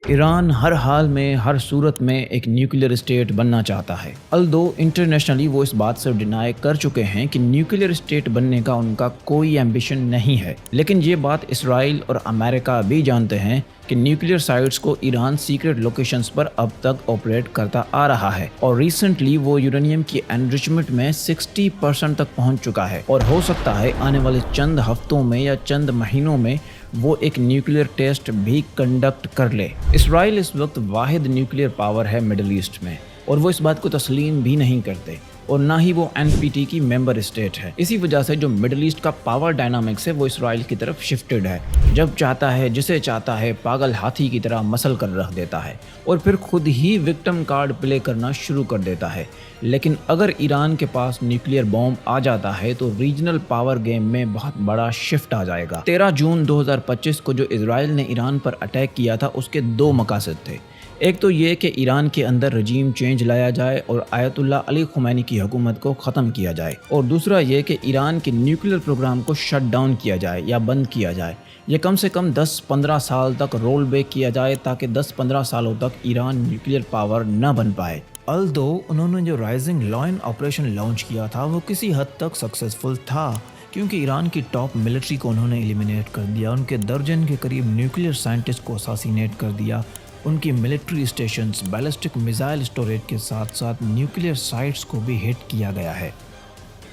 ایران ہر حال میں ہر صورت میں ایک نیوکلیئر اسٹیٹ بننا چاہتا ہے۔ الدو انٹرنیشنلی وہ اس بات سے ڈینائی کر چکے ہیں کہ نیوکلیئر اسٹیٹ بننے کا ان کا کوئی ایمبیشن نہیں ہے، لیکن یہ بات اسرائیل اور امریکہ بھی جانتے ہیں کہ نیوکلیئر سائٹس کو ایران سیکرٹ لوکیشنز پر اب تک آپریٹ کرتا آ رہا ہے، اور ریسنٹلی وہ یورینیم کی انریچمنٹ میں 60% تک پہنچ چکا ہے، اور ہو سکتا ہے آنے والے چند ہفتوں میں یا چند مہینوں میں وہ ایک نیوکلیئر ٹیسٹ بھی کنڈکٹ کر لے۔ اسرائیل اس وقت واحد نیوکلیئر پاور ہے مڈل ایسٹ میں، اور وہ اس بات کو تسلیم بھی نہیں کرتے، اور نہ ہی وہ NPT کی ممبر اسٹیٹ ہے۔ اسی وجہ سے جو مڈل ایسٹ کا پاور ڈائنامکس ہے وہ اسرائیل کی طرف شفٹڈ ہے۔ جب چاہتا ہے جسے چاہتا ہے پاگل ہاتھی کی طرح مسل کر رکھ دیتا ہے، اور پھر خود ہی وکٹم کارڈ پلے کرنا شروع کر دیتا ہے۔ لیکن اگر ایران کے پاس نیوکلیئر بوم آ جاتا ہے تو ریجنل پاور گیم میں بہت بڑا شفٹ آ جائے گا۔ 13 جون 2025 کو جو اسرائیل نے ایران پر اٹیک کیا تھا اس کے دو مقاصد تھے۔ ایک تو یہ کہ ایران کے اندر رجیم چینج لایا جائے اور آیت اللہ علی خمینی کی حکومت کو ختم کیا جائے، اور دوسرا یہ کہ ایران کے نیوکلیئر پروگرام کو شٹ ڈاؤن کیا جائے یا بند کیا جائے، یہ کم سے کم 10-15 سال تک رول بیک کیا جائے تاکہ 10-15 سالوں تک ایران نیوکلیئر پاور نہ بن پائے۔ الدو انہوں نے جو رائزنگ لائن آپریشن لانچ کیا تھا وہ کسی حد تک سکسیسفل تھا، کیونکہ ایران کی ٹاپ ملٹری کو انہوں نے ایلیمینیٹ کر دیا، ان کے درجن کے قریب نیوکلیئر سائنٹسٹ کو اساسینیٹ کر دیا، ان کی military stations, ballistic missile storage کے ساتھ ساتھ نیوکلیئر سائٹس کو بھی ہٹ کیا گیا ہے۔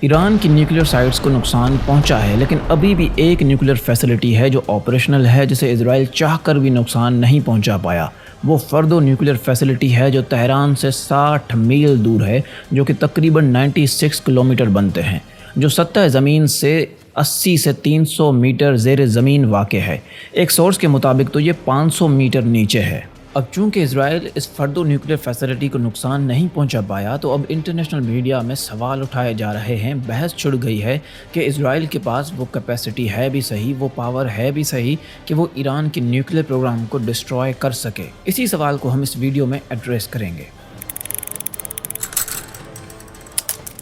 ایران کی نیوکلیئر سائٹس کو نقصان پہنچا ہے، لیکن ابھی بھی ایک نیوکلیئر فیسلٹی ہے جو آپریشنل ہے، جسے اسرائیل چاہ کر بھی نقصان نہیں پہنچا پایا۔ وہ فردو نیوکلیئر فیسلٹی ہے جو تہران سے 60 میل دور ہے، جو کہ تقریباً 96 کلومیٹر بنتے ہیں، جو سطح زمین سے 80 سے 300 میٹر زیر زمین واقع ہے۔ ایک سورس کے مطابق تو یہ 500 میٹر نیچے ہے۔ اب چونکہ اسرائیل اس فردو نیوکلیئر فیسلٹی کو نقصان نہیں پہنچا پایا، تو اب انٹرنیشنل میڈیا میں سوال اٹھائے جا رہے ہیں، بحث چھڑ گئی ہے کہ اسرائیل کے پاس وہ کیپیسٹی ہے بھی صحیح، وہ پاور ہے بھی صحیح کہ وہ ایران کے نیوکلیئر پروگرام کو ڈسٹروائے کر سکے۔ اسی سوال کو ہم اس ویڈیو میں ایڈریس کریں گے۔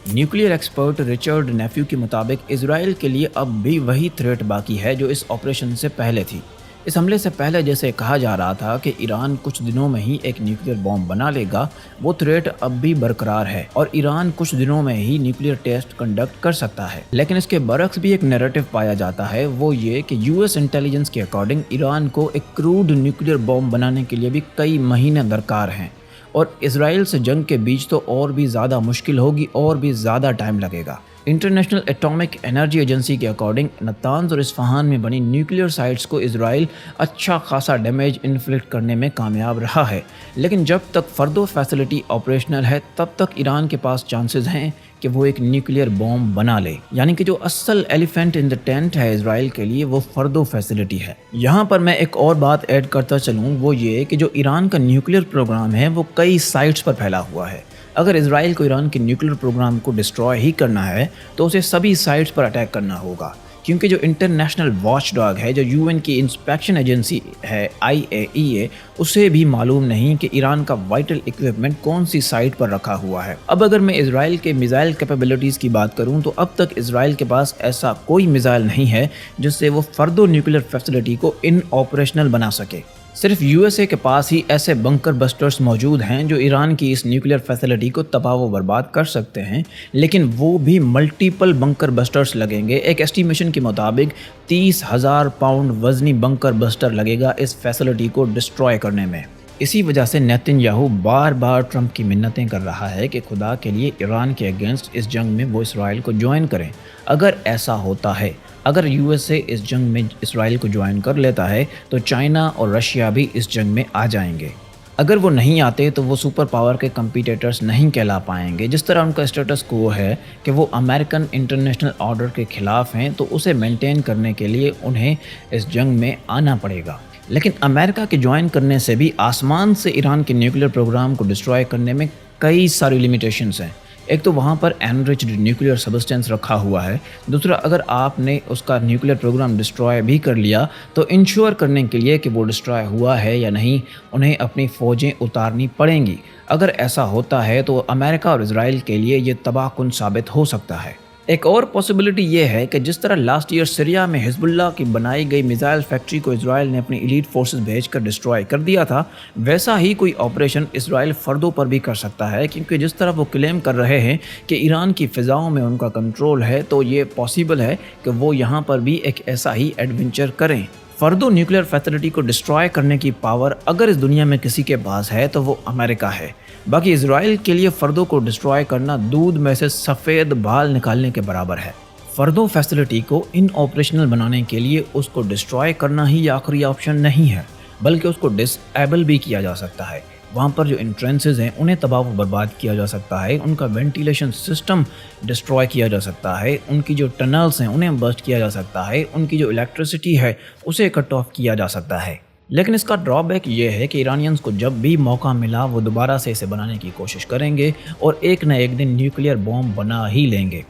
نیوکلیئر ایکسپرٹ رچرڈ نیفیو کے مطابق اسرائیل کے لیے اب بھی وہی تھریٹ باقی ہے جو اس آپریشن سے پہلے تھی۔ اس حملے سے پہلے جیسے کہا جا رہا تھا کہ ایران کچھ دنوں میں ہی ایک نیوکلیئر بم بنا لے گا، وہ تھریٹ اب بھی برقرار ہے، اور ایران کچھ دنوں میں ہی نیوکلیئر ٹیسٹ کنڈکٹ کر سکتا ہے۔ لیکن اس کے برعکس بھی ایک نیریٹو پایا جاتا ہے، وہ یہ کہ US انٹیلیجنس کے اکارڈنگ ایران کو ایک کروڈ نیوکلیئر بم بنانے کے لیے بھی کئی مہینے درکار ہیں، اور اسرائیل سے جنگ کے بیچ تو اور بھی زیادہ مشکل ہوگی، اور بھی زیادہ ٹائم لگے گا۔ انٹرنیشنل ایٹامک انرجی ایجنسی کے اکارڈنگ نتانز اور اصفہان میں بنی نیوکلیئر سائٹس کو اسرائیل اچھا خاصا ڈیمیج انفلکٹ کرنے میں کامیاب رہا ہے، لیکن جب تک فردو فیسلٹی آپریشنل ہے تب تک ایران کے پاس چانسز ہیں کہ وہ ایک نیوکلیئر بوم بنا لے، یعنی کہ جو اصل ایلیفینٹ ان دی ٹینٹ ہے اسرائیل کے لیے وہ فردو فیسلٹی ہے۔ یہاں پر میں ایک اور بات ایڈ کرتا چلوں، وہ یہ کہ جو ایران کا نیوکلیئر پروگرام ہے وہ کئی سائٹس پر پھیلا ہوا ہے۔ اگر اسرائیل کو ایران کے نیوکلیئر پروگرام کو ڈسٹروائے ہی کرنا ہے تو اسے سبھی سائٹس پر اٹیک کرنا ہوگا، کیونکہ جو انٹرنیشنل واچ ڈاگ ہے، جو UN کی انسپیکشن ایجنسی ہے IAEA، اسے بھی معلوم نہیں کہ ایران کا وائٹل اکوپمنٹ کون سی سائٹ پر رکھا ہوا ہے۔ اب اگر میں اسرائیل کے میزائل کیپیبلٹیز کی بات کروں تو اب تک اسرائیل کے پاس ایسا کوئی میزائل نہیں ہے جس سے وہ فردو نیوکلیئر فیسلٹی کو ان آپریشنل بنا سکے۔ صرف USA کے پاس ہی ایسے بنکر بسٹرز موجود ہیں جو ایران کی اس نیوکلیئر فیسلٹی کو تباہ و برباد کر سکتے ہیں، لیکن وہ بھی ملٹیپل بنکر بسٹرز لگیں گے۔ ایک ایسٹیمیشن کے مطابق 30,000 پاؤنڈ وزنی بنکر بسٹر لگے گا اس فیسلٹی کو ڈسٹروائے کرنے میں۔ اسی وجہ سے نیتن یاہو بار بار ٹرمپ کی منتیں کر رہا ہے کہ خدا کے لیے ایران کے اگینسٹ اس جنگ میں وہ اسرائیل کو جوائن کریں۔ اگر ایسا ہوتا ہے، اگر USA اس جنگ میں اسرائیل کو جوائن کر لیتا ہے تو چائنا اور رشیا بھی اس جنگ میں آ جائیں گے۔ اگر وہ نہیں آتے تو وہ سپر پاور کے کمپیٹیٹرز نہیں کہلا پائیں گے۔ جس طرح ان کا اسٹیٹس کو ہے کہ وہ امریکن انٹرنیشنل آرڈر کے خلاف ہیں، تو اسے مینٹین کرنے کے لیے انہیں اس جنگ میں آنا پڑے گا۔ لیکن امریکہ کے جوائن کرنے سے بھی آسمان سے ایران کے نیوکلیئر پروگرام کو ڈسٹروائے کرنے میں کئی ساری لیمیٹیشنز ہیں۔ ایک تو وہاں پر انریچڈ نیوکلیئر سبسٹینس رکھا ہوا ہے، دوسرا اگر آپ نے اس کا نیوکلیئر پروگرام ڈسٹروائے بھی کر لیا تو انشور کرنے کے لیے کہ وہ ڈسٹروائے ہوا ہے یا نہیں، انہیں اپنی فوجیں اتارنی پڑیں گی۔ اگر ایسا ہوتا ہے تو امریکہ اور اسرائیل کے لیے یہ تباہ کن ثابت ہو سکتا ہے۔ ایک اور پاسبلٹی یہ ہے کہ جس طرح لاسٹ ایئر سیریا میں حزب اللہ کی بنائی گئی میزائل فیکٹری کو اسرائیل نے اپنی ایلیٹ فورسز بھیج کر ڈسٹرائے کر دیا تھا، ویسا ہی کوئی آپریشن اسرائیل فردوں پر بھی کر سکتا ہے، کیونکہ جس طرح وہ کلیم کر رہے ہیں کہ ایران کی فضاؤں میں ان کا کنٹرول ہے، تو یہ پاسبل ہے کہ وہ یہاں پر بھی ایک ایسا ہی ایڈونچر کریں۔ فردو نیوکلیر فیسلٹی کو ڈسٹرائے کرنے کی پاور اگر اس دنیا میں کسی کے پاس ہے تو وہ امریکہ ہے۔ باقی اسرائیل کے لیے فردوں کو ڈسٹرائے کرنا دودھ میں سے سفید بال نکالنے کے برابر ہے۔ فردو فیسلٹی کو ان آپریشنل بنانے کے لیے اس کو ڈسٹرائے کرنا ہی آخری آپشن نہیں ہے، بلکہ اس کو ڈس ایبل بھی کیا جا سکتا ہے۔ وہاں پر جو انٹرنسز ہیں انہیں تباہ و برباد کیا جا سکتا ہے، ان کا وینٹیلیشن سسٹم ڈسٹرائے کیا جا سکتا ہے، ان کی جو ٹنلز ہیں انہیں برسٹ کیا جا سکتا ہے، ان کی جو الیکٹریسٹی ہے اسے کٹ آف کیا جا سکتا ہے۔ لیکن اس کا ڈرا بیک یہ ہے کہ ایرانینز کو جب بھی موقع ملا وہ دوبارہ سے اسے بنانے کی کوشش کریں گے اور ایک نہ ایک دن نیوکلیر بوم بنا ہی لیں گے۔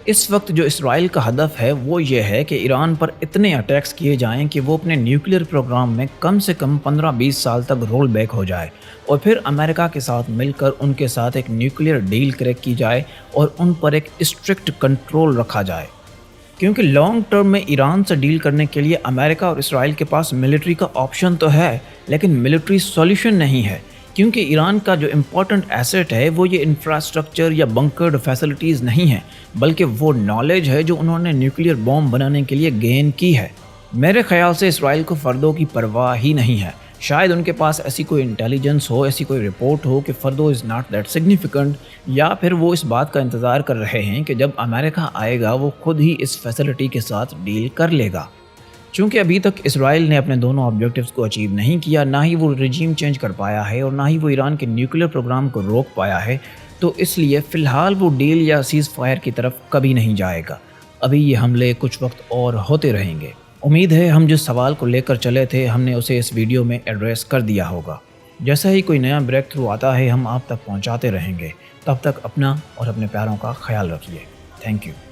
اس وقت جو اسرائیل کا ہدف ہے وہ یہ ہے کہ ایران پر اتنے اٹیکس کیے جائیں کہ وہ اپنے نیوکلیر پروگرام میں کم سے کم 15-20 سال تک رول بیک ہو جائے، اور پھر امریکہ کے ساتھ مل کر ان کے ساتھ ایک نیوکلیر ڈیل کریک کی جائے اور ان پر ایک اسٹرکٹ کنٹرول رکھا جائے۔ کیونکہ لانگ ٹرم میں ایران سے ڈیل کرنے کے لیے امریکہ اور اسرائیل کے پاس ملٹری کا آپشن تو ہے، لیکن ملٹری سولیوشن نہیں ہے، کیونکہ ایران کا جو امپورٹنٹ ایسٹ ہے وہ یہ انفراسٹرکچر یا بنکرڈ فیسلٹیز نہیں ہیں، بلکہ وہ نالج ہے جو انہوں نے نیوکلیر بوم بنانے کے لیے گین کی ہے۔ میرے خیال سے اسرائیل کو فردوں کی پرواہ ہی نہیں ہے۔ شاید ان کے پاس ایسی کوئی انٹیلیجنس ہو، ایسی کوئی رپورٹ ہو کہ فردو از ناٹ دیٹ سگنیفیکنٹ، یا پھر وہ اس بات کا انتظار کر رہے ہیں کہ جب امریکہ آئے گا وہ خود ہی اس فیسلٹی کے ساتھ ڈیل کر لے گا۔ چونکہ ابھی تک اسرائیل نے اپنے دونوں آبجیکٹیوز کو اچیو نہیں کیا، نہ ہی وہ رجیم چینج کر پایا ہے اور نہ ہی وہ ایران کے نیوکلیر پروگرام کو روک پایا ہے، تو اس لیے فی الحال وہ ڈیل یا سیز فائر کی طرف کبھی نہیں جائے گا۔ ابھی یہ حملے کچھ وقت اور ہوتے رہیں گے۔ امید ہے ہم جس سوال کو لے کر چلے تھے ہم نے اسے اس ویڈیو میں ایڈریس کر دیا ہوگا۔ جیسا ہی کوئی نیا بریک تھرو آتا ہے ہم آپ تک پہنچاتے رہیں گے۔ تب تک اپنا اور اپنے پیاروں کا خیال رکھیے۔ Thank you.